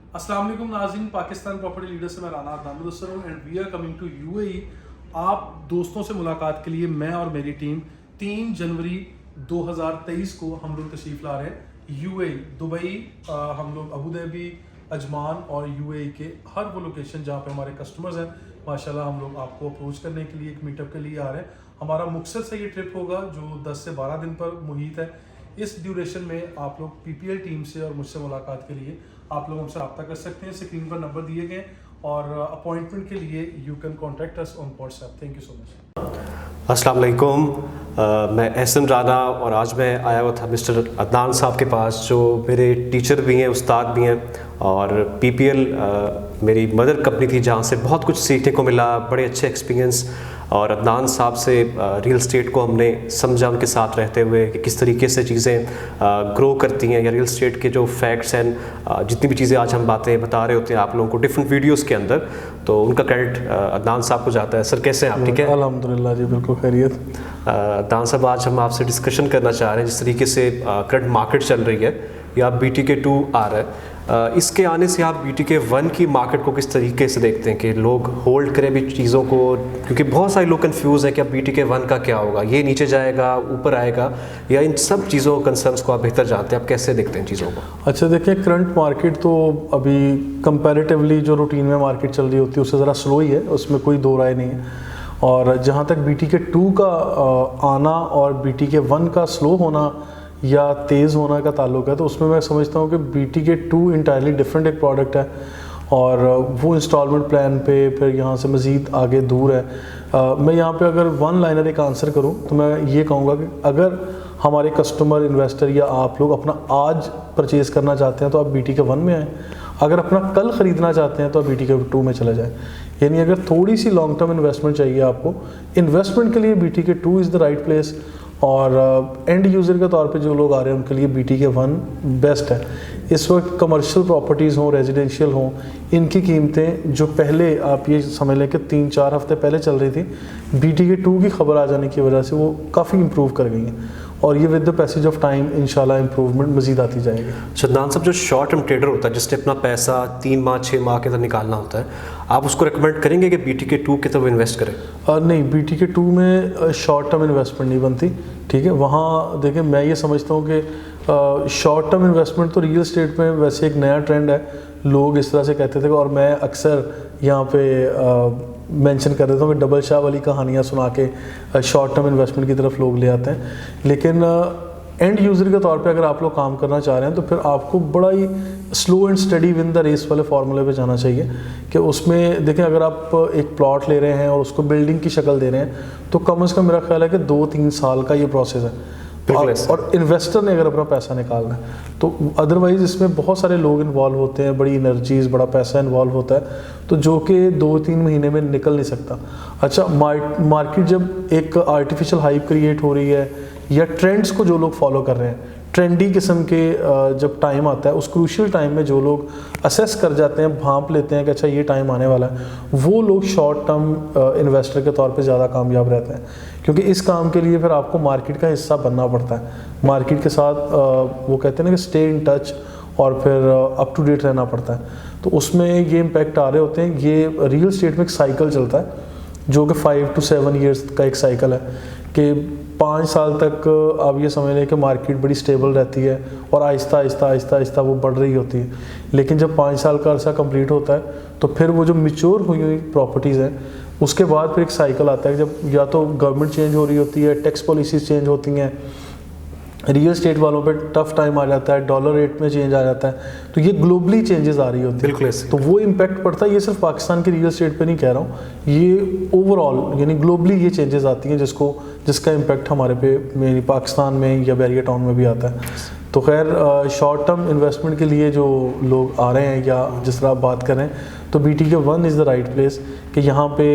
अस्सलाम वालेकुम नाज़रीन, पाकिस्तान प्रॉपर्टी लीडर से मैं राना अदनान मुदस्सर हूं and we are coming to UAE. आप दोस्तों से मुलाकात के लिए मैं और मेरी टीम 3 जनवरी 2023 को हम लोग तशरीफ़ ला रहे हैं यूएई, दुबई, हम लोग अबू धाबी, अजमान और यूएई के हर वो लोकेशन जहां पे हमारे कस्टमर्स हैं। माशाल्लाह हम लोग आपको अप्रोच करने के लिए एक मीटअप के लिए आ रहे हैं। हमारा मकसद से ये ट्रिप होगा जो 10 से 12 दिन पर मुहित है। इस ड्यूरेशन में आप लोग पीपीएल टीम से और मुझसे मुलाकात के लिए आप लोग हमसे रब्ता कर सकते हैं। स्क्रीन पर नंबर दिए गए और अपॉइंटमेंट के लिए you can contact us on WhatsApp. Thank you so much. अस्सलाम वालेकुम, मैं एहसन राना और आज मैं आया हुआ था मिस्टर अदनान साहब के पास, जो मेरे टीचर भी हैं, उस्ताद भी हैं। और पीपीएल मेरी मदर कंपनी थी जहाँ से बहुत कुछ सीखने को मिला, बड़े अच्छे एक्सपीरियंस। और अदनान साहब से रियल स्टेट को हमने समझा उनके साथ रहते हुए कि किस तरीके से चीज़ें ग्रो करती हैं, या रियल स्टेट के जो फैक्ट्स हैं, जितनी भी चीज़ें आज हम बातें बता रहे होते हैं आप लोगों को डिफरेंट वीडियोस के अंदर, तो उनका क्रेडिट अदनान साहब को जाता है। सर कैसे हैं आप? ठीक है, अल्हम्दुलिल्लाह जी, बिल्कुल खैरियत। अदनान साहब, आज हम आपसे डिस्कशन करना चाह रहे हैं जिस तरीके से करंट मार्केट चल रही है, या BTK2 आ रहा है, इसके आने से आप BTK1 की मार्केट को किस तरीके से देखते हैं कि लोग होल्ड करें भी चीज़ों को? क्योंकि बहुत सारे लोग कंफ्यूज हैं कि अब BTK1 का क्या होगा, ये नीचे जाएगा, ऊपर आएगा, या इन सब चीज़ों कंसर्न्स को आप बेहतर जानते हैं, आप कैसे देखते हैं चीज़ों को? अच्छा देखिए, करंट मार्केट तो अभी कंपैरेटिवली जो रूटीन में मार्केट चल रही होती है उससे ज़रा स्लो ही है, उसमें कोई दो राय नहीं है। और जहाँ तक BTK2 का आना और BTK1 का स्लो होना या तेज़ होना का ताल्लुक है, तो उसमें मैं समझता हूँ कि BTK2 इंटायरली डिफरेंट एक प्रोडक्ट है और वो इंस्टॉलमेंट प्लान पे फिर यहाँ से मज़ीद आगे दूर है। मैं यहाँ पे अगर वन लाइनर एक आंसर करूँ तो मैं ये कहूँगा कि अगर हमारे कस्टमर, इन्वेस्टर या आप लोग अपना आज परचेज़ करना चाहते हैं तो आप BTK1 में आएँ। अगर अपना कल ख़रीदना चाहते हैं तो आप BTK2 में चले जाएँ। यानी अगर थोड़ी सी लॉन्ग टर्म इन्वेस्टमेंट चाहिए आपको, इन्वेस्टमेंट के लिए BTK2 is the right place. और एंड यूज़र के तौर पे जो लोग आ रहे हैं उनके लिए BTK1 बेस्ट है। इस वक्त कमर्शियल प्रॉपर्टीज़ हों, रेजिडेंशियल हों, इनकी कीमतें जो पहले आप ये समझ लें कि 3-4 हफ्ते पहले चल रही थी, BTK2 की खबर आ जाने की वजह से वो काफ़ी इम्प्रूव कर गई हैं और ये with the passage of time इंशाल्लाह इम्प्रूवमेंट मज़ीद आती जाएगी। अदनान साहब, जो शॉर्ट टर्म ट्रेडर होता है जिसने अपना पैसा 3 माह 6 माह के अंदर निकालना होता है, आप उसको रिकमेंड करेंगे कि BTK2 की तरफ इन्वेस्ट करें? नहीं, BTK2 में शॉर्ट टर्म इन्वेस्टमेंट नहीं बनती। ठीक है, वहाँ देखिए मैं ये समझता हूँ कि शॉर्ट टर्म इन्वेस्टमेंट तो रियल स्टेट में वैसे एक नया ट्रेंड है, लोग इस तरह से कहते थे और मैं अक्सर यहाँ पे मेंशन कर देता हूँ कि डबल शाह वाली कहानियाँ सुना के शॉर्ट टर्म इन्वेस्टमेंट की तरफ लोग ले आते हैं। लेकिन एंड यूज़र के तौर पे अगर आप लोग काम करना चाह रहे हैं तो फिर आपको बड़ा ही slow and steady win the race वाले फार्मूले पे जाना चाहिए कि उसमें देखें, अगर आप एक प्लॉट ले रहे हैं और उसको बिल्डिंग की शक्ल दे रहे हैं तो कम से कम मेरा ख्याल है कि 2-3 साल का ये प्रोसेस है। और इन्वेस्टर ने अगर अपना पैसा निकालना है तो अदरवाइज़ इसमें बहुत सारे लोग इन्वॉल्व होते हैं, बड़ी एनर्जीज़, बड़ा पैसा इन्वॉल्व होता है, तो जो कि 2-3 महीने में निकल नहीं सकता। अच्छा, मार्केट जब एक आर्टिफिशियल हाइप क्रिएट हो रही है या ट्रेंड्स को जो लोग फॉलो कर रहे हैं, ट्रेंडी किस्म के जब टाइम आता है, उस क्रूशियल टाइम में जो लोग असेस कर जाते हैं, भांप लेते हैं कि अच्छा ये टाइम आने वाला है, वो लोग शॉर्ट टर्म इन्वेस्टर के तौर पे ज़्यादा कामयाब रहते हैं। क्योंकि इस काम के लिए फिर आपको मार्केट का हिस्सा बनना पड़ता है, मार्केट के साथ वो कहते हैं ना कि स्टे इन टच और फिर अप टू डेट रहना पड़ता है। तो उसमें ये इम्पैक्ट आ रहे होते हैं। ये रियल स्टेट में एक साइकिल चलता है जो कि 5 to 7 ईयर्स का एक साइकिल है कि 5 साल तक आप ये समझ लें कि मार्केट बड़ी स्टेबल रहती है और आहिस्ता आहिस्ता आहिस्ता आहिस्ता वो बढ़ रही होती है। लेकिन जब 5 साल का अरसा कंप्लीट होता है तो फिर वो जो मैच्योर हुई हुई प्रॉपर्टीज़ हैं उसके बाद फिर एक साइकिल आता है जब या तो गवर्नमेंट चेंज हो रही होती है, टैक्स पॉलिसीज़ चेंज होती हैं, रियल स्टेट वालों पे टफ टाइम आ जाता है, डॉलर रेट में चेंज आ जाता है, तो ये ग्लोबली चेंजेस आ रही होती है। तो वो इम्पैक्ट पड़ता है। ये सिर्फ पाकिस्तान के रियल स्टेट पे नहीं कह रहा हूँ, ये ओवरऑल यानी ग्लोबली ये चेंजेस आती हैं जिसका इम्पैक्ट हमारे पे मेरी पाकिस्तान में या बैरिया टाउन में भी आता है। तो खैर, शॉर्ट टर्म इन्वेस्टमेंट के लिए जो लोग आ रहे हैं या जिस तरह आप बात करें तो BTK1 is the right place कि यहाँ पे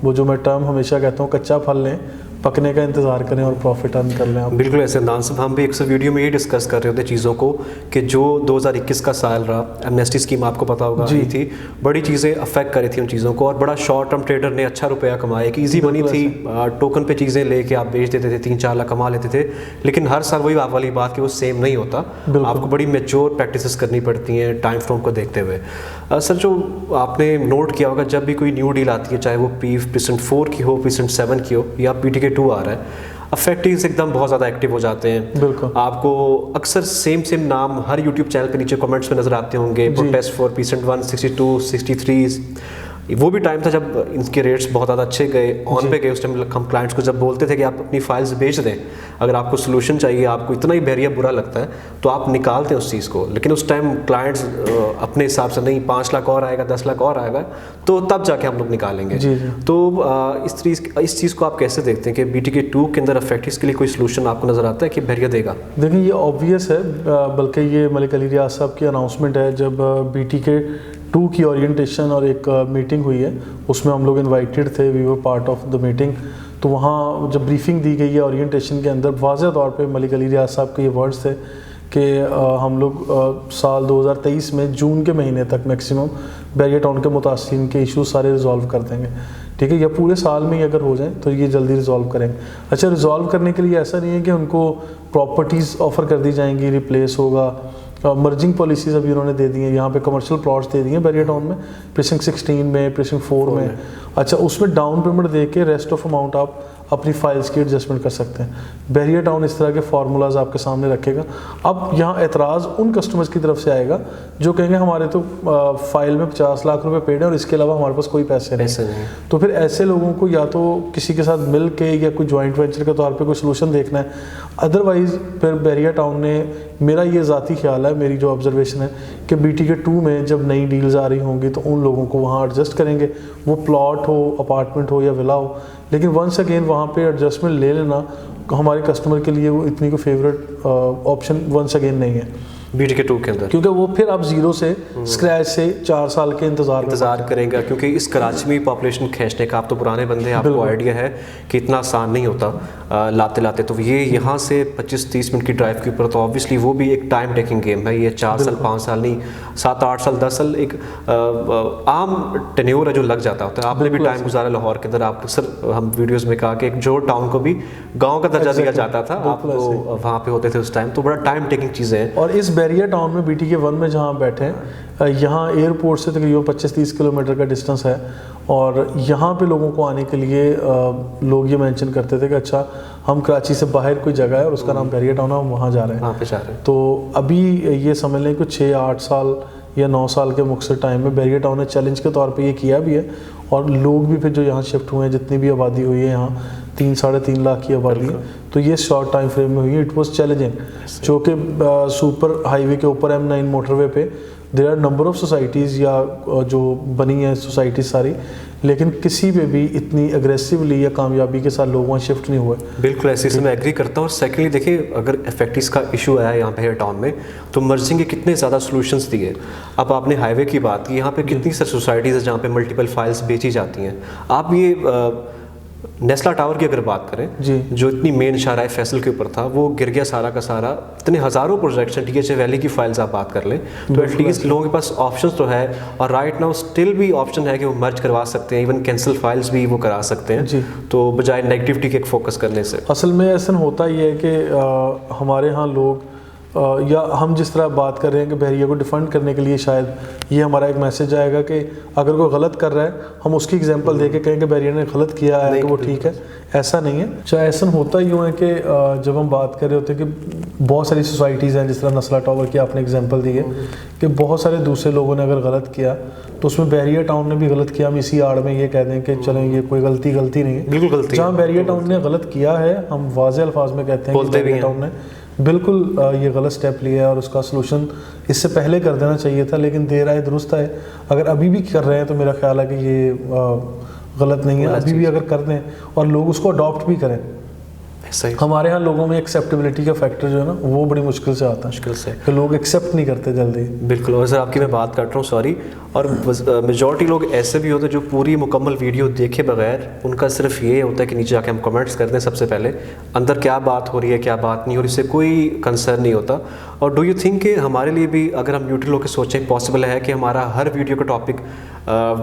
वो जो मैं टर्म हमेशा कहता हूँ, कच्चा फल लें पकने का इंतज़ार करें और प्रॉफिट अर्न कर लें आप। बिल्कुल ऐसे अदनान साहब, हम भी अक्सर वीडियो में ये डिस्कस कर रहे होते चीज़ों को कि जो 2021 का साल रहा, एमनेस्टी स्कीम आपको पता होगा आई थी, बड़ी चीज़ें अफेक्ट करी थी उन चीज़ों को, और बड़ा शॉर्ट टर्म ट्रेडर ने अच्छा रुपया कमाया कि ईजी मनी थी, टोकन पे चीज़ें लेके आप बेच देते थे, 3-4 लाख कमा लेते थे। लेकिन हर साल वही वाली बात कि वो सेम नहीं होता, आपको बड़ी मैच्योर प्रैक्टिसेस करनी पड़ती हैं टाइम फ्रेम को देखते हुए। सर, जो आपने नोट किया होगा जब भी कोई न्यू डील आती है, चाहे वो Precinct 4 की हो, Precinct 7 की हो, या PTK 2 आ रहा है, अफेक्टिव्स एकदम बहुत ज़्यादा एक्टिव हो जाते हैं। बिल्कुल। आपको अक्सर सेम नाम हर यूट्यूब चैनल पे नीचे कमेंट्स में नज़र आते होंगे, प्रोटेस्ट फॉर Precinct 1, 62, 63। वो भी टाइम था जब इनके रेट्स बहुत ज़्यादा अच्छे गए, ऑन पे गए। उस टाइम हम क्लाइंट्स को जब बोलते थे कि आप अपनी फाइल्स बेच दें, अगर आपको सोल्यूशन चाहिए, आपको इतना ही बैरियर बुरा लगता है तो आप निकालते हैं उस चीज़ को। लेकिन उस टाइम क्लाइंट्स अपने हिसाब से नहीं, 5 लाख और आएगा, 10 लाख और आएगा, तो तब जाके हम लोग निकालेंगे। जी जी। तो इस चीज़ को आप कैसे देखते हैं कि BTK 2 के अंदर अफेक्टिव्स के लिए कोई सोल्यूशन आपको नज़र आता है कि बैरियर देगा? देखिए, ये ऑब्वियस है, बल्कि ये मलिक अली रियाज साहब की अनाउंसमेंट है। जब BTK 2 की ओरिएंटेशन और एक मीटिंग हुई है, उसमें हम लोग इनवाइटेड थे, we were part of the meeting. तो वहाँ जब ब्रीफिंग दी गई है ओरिएंटेशन के अंदर, वाज़ेह तौर पे मलिक अली रियाज साहब के ये वर्ड्स थे कि हम लोग साल 2023 में जून के महीने तक मैक्सिमम बैरियर टाउन के मुतासिरीन के इशूज़ सारे रिजॉल्व कर देंगे। ठीक है, या पूरे साल में ही अगर हो जाए तो ये जल्दी रिजॉल्व करेंगे। अच्छा, रिजॉल्व करने के लिए ऐसा नहीं है कि उनको प्रॉपर्टीज़ ऑफ़र कर दी जाएंगी, रिप्लेस होगा। मर्जिंग पॉलिसीज़ अभी उन्होंने दे दी हैं, यहाँ पे कमर्शियल प्लॉट्स दे दिए हैं बैरियर टाउन में, Precinct 16 में, Precinct 4 में। अच्छा, उसमें डाउन पेमेंट दे के रेस्ट ऑफ अमाउंट आप अपनी फाइल्स की एडजस्टमेंट कर सकते हैं। बैरियर टाउन इस तरह के फार्मूलाज आपके सामने रखेगा। अब यहाँ एतराज़ उन कस्टमर्स की तरफ से आएगा जो कहेंगे हमारे तो फाइल में 50 लाख रुपए पेड है और इसके अलावा हमारे पास कोई पैसे नहीं। तो फिर ऐसे लोगों को या तो किसी के साथ मिल के या कोई जॉइंट वेंचर के तौर पे कोई सोल्यूशन देखना है। अदरवाइज़ फिर बैरियर टाउन ने, मेरा ये ज़ाती ख्याल है, मेरी जो ऑब्जर्वेशन है कि BTK 2 में जब नई डील्स आ रही होंगी तो उन लोगों को वहाँ एडजस्ट करेंगे, वो प्लॉट हो, अपार्टमेंट हो या विला हो। लेकिन वंस अगेन वहाँ पे एडजस्टमेंट ले लेना हमारे कस्टमर के लिए वो इतनी को फेवरेट ऑप्शन वंस अगेन नहीं है BTK 2 के अंदर, क्योंकि वो फिर आप जीरो से स्क्रैच से 4 साल के इंतज़ार करेंगे। क्योंकि इस कराची में पॉपुलेशन खींचने का, आप तो पुराने बंदे हैं, आपको आइडिया है कि इतना आसान नहीं होता लाते लाते। तो ये यहाँ से 25-30 मिनट की ड्राइव के ऊपर, तो ऑब्वियसली वो भी एक टाइम टेकिंग गेम है। ये 4 साल 5 साल नहीं, 7-8 साल 10 साल एक आम टेन्योर है जो लग जाता होता है। आपने भी टाइम गुजारा लाहौर के अंदर, आप सर हम वीडियोस में कहा कि एक जो टाउन को भी गांव का दर्जा दिया जाता था, आप वहाँ पे होते थे उस टाइम। तो बड़ा टाइम टेकिंग चीज़ें हैं। और इस बैरियर टाउन में BTK 1 में जहाँ बैठे हैं, यहाँ एयरपोर्ट से तकरीबन 25-30 किलोमीटर का डिस्टेंस है। और यहाँ पे लोगों को आने के लिए लोग ये मेंशन करते थे कि अच्छा हम कराची से बाहर कोई जगह है और उसका नाम बैरियर टाउन है, हम वहाँ जा रहे हैं। तो अभी ये समझ लें कि 6-8 साल या 9 साल के मुख्तर टाइम में बैरियर टाउन ने चैलेंज के तौर पे ये किया भी है। और लोग भी फिर जो यहाँ शिफ्ट हुए हैं, जितनी भी आबादी हुई है यहाँ 3-3.5 लाख की आबादी है, तो ये शॉर्ट टाइम फ्रेम में हुई है। इट वाज चैलेंजिंग, जो कि सुपर हाईवे के ऊपर M9 मोटरवे पे there are number of societies या जो बनी है सोसाइटी सारी, लेकिन किसी पे भी इतनी अग्रेसिवली या कामयाबी के साथ लोग वहाँ शिफ्ट नहीं हुए। बिल्कुल ऐसे से मैं एग्री करता हूँ। और सेकेंडली देखिए, अगर इफेक्टिव्स का इशू आया यहाँ पे टाउन में, तो मर्जिंग के कितने ज़्यादा सोल्यूशंस दिए। अब आपने हाईवे की बात की, यहाँ पे कितनी सारी सोसाइटीज़ है जहाँ पे मल्टीपल फाइल्स बेची जाती हैं। आप ये नेस्ला टावर की अगर बात करें जी, जो इतनी मेन शाहराह फैसल के ऊपर था, वो गिर गया सारा का सारा। इतने हज़ारों प्रोजेक्ट्स हैं, THA वैली की फाइल्स आप बात कर लें तो एटलीस्ट लोगों के पास ऑप्शंस तो है। और राइट नाउ स्टिल भी ऑप्शन है कि वो मर्ज करवा सकते हैं, इवन कैंसिल फाइल्स भी वो करा सकते हैं जी, तो बजाय नेगेटिविटी के फोकस करने से। असल में ऐसा होता ही है कि हमारे यहाँ लोग या हम जिस तरह बात कर रहे हैं कि बहरिया को डिफेंड करने के लिए शायद ये हमारा एक मैसेज आएगा कि अगर कोई गलत कर रहा है हम उसकी एग्जांपल दे के कहें कि बहरिया ने गलत किया है तो वो ठीक है, ऐसा नहीं है। चाहे ऐसा होता यूँ है कि जब हम बात कर रहे होते हैं कि बहुत सारी सोसाइटीज़ हैं, जिस तरह नस्ला टावर की आपने एग्जांपल दी है कि बहुत सारे दूसरे लोगों ने अगर गलत किया तो उसमें बैरियर टाउन ने भी गलत किया, हम इसी आड़ में ये कह दें कि चलें ये कोई गलती नहीं है, बिल्कुल गलती। जहाँ बैरियर टाउन ने गलत किया है हम वाज़ेह अल्फाज में कहते हैं कि बैरियर टाउन ने बिल्कुल ये गलत स्टेप लिया है और उसका सलूशन इससे पहले कर देना चाहिए था, लेकिन देर आए दुरुस्त है। अगर अभी भी कर रहे हैं तो मेरा ख्याल है कि ये गलत नहीं है। अभी भी अगर कर दें और लोग उसको अडॉप्ट भी करें सही हमारे यहाँ लोगों में एक्सेप्टेबिलिटी का फैक्टर जो है ना वो बड़ी मुश्किल से आता है, मुश्किल से। कि लोग एक्सेप्ट नहीं करते जल्दी। बिल्कुल। और सर आपकी मैं बात कर रहा हूँ, सॉरी, और मेजॉरिटी लोग ऐसे भी होते हैं जो पूरी मुकम्मल वीडियो देखे बगैर उनका सिर्फ ये होता है कि नीचे जाके हम कमेंट्स करते हैं सबसे पहले, अंदर क्या बात हो रही है क्या बात नहीं हो रही, इससे कोई कंसर्न नहीं होता। और डू यू थिंक कि हमारे लिए भी, अगर हम न्यूट्रल होकर सोचें, पॉसिबल है कि हमारा हर वीडियो का टॉपिक,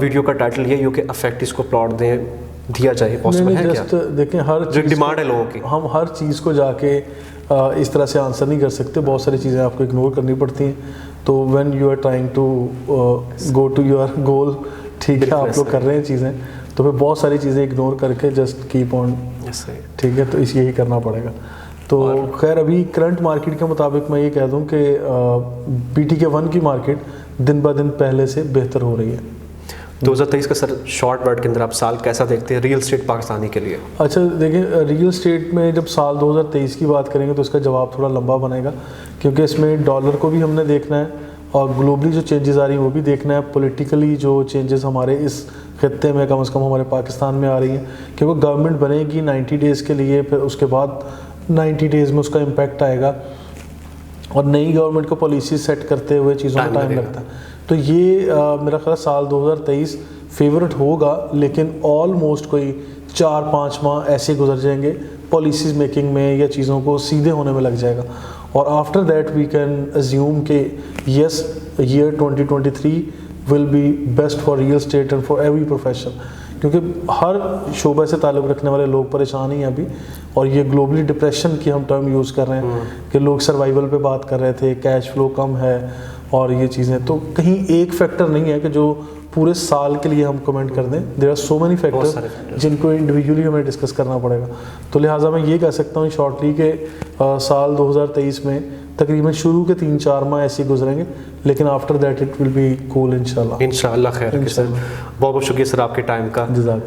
वीडियो का टाइटल यही हो कि अफेक्ट इसको प्लॉट दें, दिया जाए, पॉसिबल है क्या? जस्ट देखें, हर जो डिमांड है लोगों की, हम हर चीज़ को जाके इस तरह से आंसर नहीं कर सकते, बहुत सारी चीज़ें आपको इग्नोर करनी पड़ती हैं। तो when you are trying to go to your goal, ठीक है, आप लोग कर रहे हैं चीज़ें, तो फिर बहुत सारी चीज़ें इग्नोर करके जस्ट कीप ऑन, ठीक है, तो इस यही करना पड़ेगा। तो खैर अभी करंट मार्केट के मुताबिक मैं ये कह दूं कि BTK1 की मार्केट दिन ब दिन पहले से बेहतर हो रही है। 2023 का सर शॉर्ट वर्ड के अंदर आप साल कैसा देखते हैं रियल स्टेट पाकिस्तानी के लिए? अच्छा देखिए, रियल स्टेट में जब साल 2023 की बात करेंगे तो इसका जवाब थोड़ा लंबा बनेगा, क्योंकि इसमें डॉलर को भी हमने देखना है और ग्लोबली जो चेंजेस आ रही हैं वो भी देखना है, पॉलिटिकली जो चेंजेस हमारे इस खत्ते में कम से कम हमारे पाकिस्तान में आ रही हैं, क्योंकि गवर्नमेंट बनेगी 90 डेज़ के लिए, फिर उसके बाद 90 डेज़ में उसका इम्पैक्ट आएगा और नई गवर्नमेंट को पॉलिसी सेट करते हुए चीज़ों में टाइम लगता है। तो ये मेरा ख्याल साल 2023 फेवरेट होगा, लेकिन ऑलमोस्ट कोई 4-5 माह ऐसे गुजर जाएंगे पॉलिसीज़ मेकिंग में या चीज़ों को सीधे होने में लग जाएगा, और after that we can assume के yes, year 2023 will be best for real estate and for every profession, क्योंकि हर शोबे से ताल्लुक़ रखने वाले लोग परेशान ही हैं अभी। और ये ग्लोबली डिप्रेशन की हम टर्म यूज़ कर रहे हैं कि लोग सर्वाइवल पे बात कर रहे थे, कैश फ्लो कम है और ये चीज़ें, तो कहीं एक फैक्टर नहीं है कि जो पूरे साल के लिए हम कमेंट कर दें। There are so many factors जिनको इंडिविजुअली हमें डिस्कस करना पड़ेगा। तो लिहाजा मैं ये कह सकता हूँ शॉर्टली कि साल 2023 में तकरीबन शुरू के 3-4 माह ऐसे गुजरेंगे, लेकिन after that it will be cool इंशाल्लाह खैर। सर बहुत बहुत शुक्रिया सर आपके टाइम का।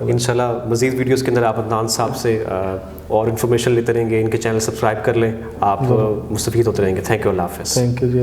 इंशाल्लाह मज़ीद वीडियोस के अंदर आप अदनान साहब से और इन्फॉर्मेशन लेते रहेंगे। इनके चैनल सब्सक्राइब कर लें, आप मुस्तफ़ीद होते रहेंगे। थैंक यू, अल्लाह हाफ़िज़। Thank you ji.